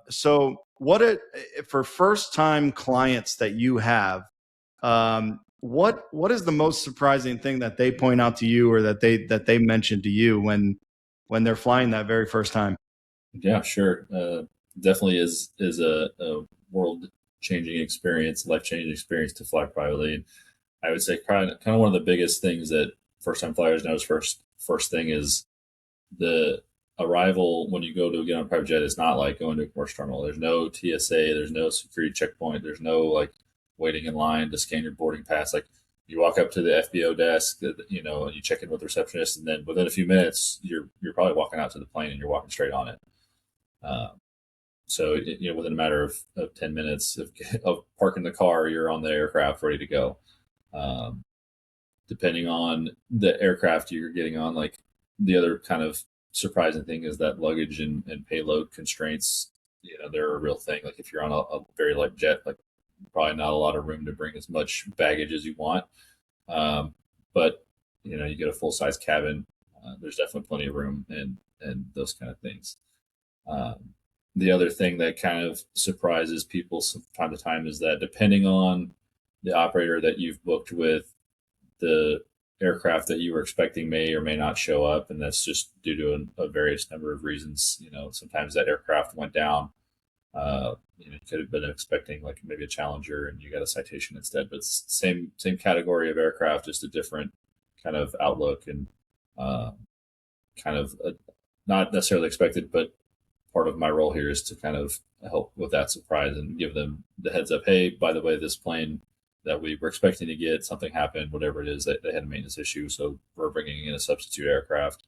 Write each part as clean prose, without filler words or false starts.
So what it for first time clients that you have, what is the most surprising thing that they point out to you or that they mention to you when they're flying that very first time? Yeah, sure. Definitely is a world changing experience, life changing experience to fly privately. And I would say kind of one of the biggest things that first time flyers notice first thing is the arrival when you go to get on a private jet. Is not like going to a commercial terminal. There's no TSA. There's no security checkpoint. There's no like waiting in line to scan your boarding pass. Like you walk up to the FBO desk, and you check in with the receptionist, and then within a few minutes, you're probably walking out to the plane and you're walking straight on it. Um, so within a matter of 10 minutes of parking the car, you're on the aircraft ready to go. Um, Depending on the aircraft you're getting on, like the other kind of surprising thing is that luggage and payload constraints, they're a real thing. Like if you're on a very light jet, like probably not a lot of room to bring as much baggage as you want. But you get a full size cabin. There's definitely plenty of room and those kind of things. Um, the other thing that kind of surprises people from time to time is that depending on the operator that you've booked with, the aircraft that you were expecting may or may not show up, and that's just due to a various number of reasons. Sometimes that aircraft went down. You could have been expecting like maybe a Challenger, and you got a Citation instead. But it's same category of aircraft, just a different kind of outlook and uh, kind of not necessarily expected, but part of my role here is to kind of help with that surprise and give them the heads up. Hey, by the way, this plane that we were expecting to get, something happened, whatever it is, they had a maintenance issue. So we're bringing in a substitute aircraft,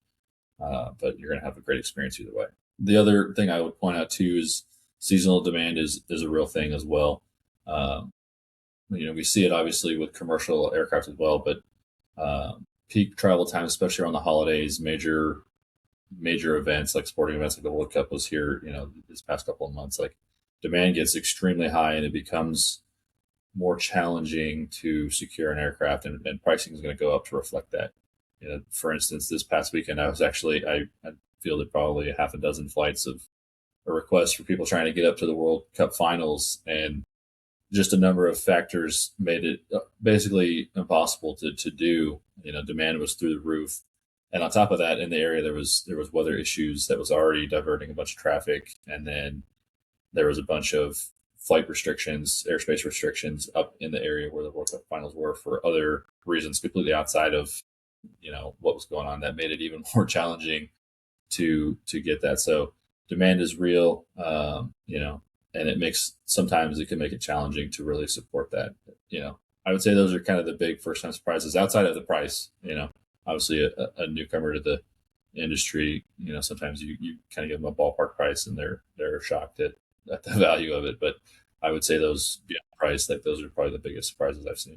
but you're going to have a great experience either way. The other thing I would point out too is seasonal demand is a real thing as well. Um, we see it obviously with commercial aircraft as well, but peak travel time, especially around the holidays, major events like sporting events like the World Cup was here, this past couple of months, like demand gets extremely high and it becomes more challenging to secure an aircraft, and pricing is going to go up to reflect that. For instance, this past weekend, I fielded probably a half a dozen flights of a request for people trying to get up to the World Cup finals, and just a number of factors made it basically impossible to do. Demand was through the roof, and on top of that, in the area there was weather issues that was already diverting a bunch of traffic, and then there was a bunch of flight restrictions, airspace restrictions up in the area where the World Cup finals were for other reasons completely outside of what was going on. That made it even more challenging to get that. So demand is real, and sometimes it can make it challenging to really support that. I would say those are kind of the big first time surprises outside of the price. Obviously a newcomer to the industry, sometimes you kind of give them a ballpark price and they're shocked at the value of it. But I would say those beyond price, like those are probably the biggest surprises I've seen.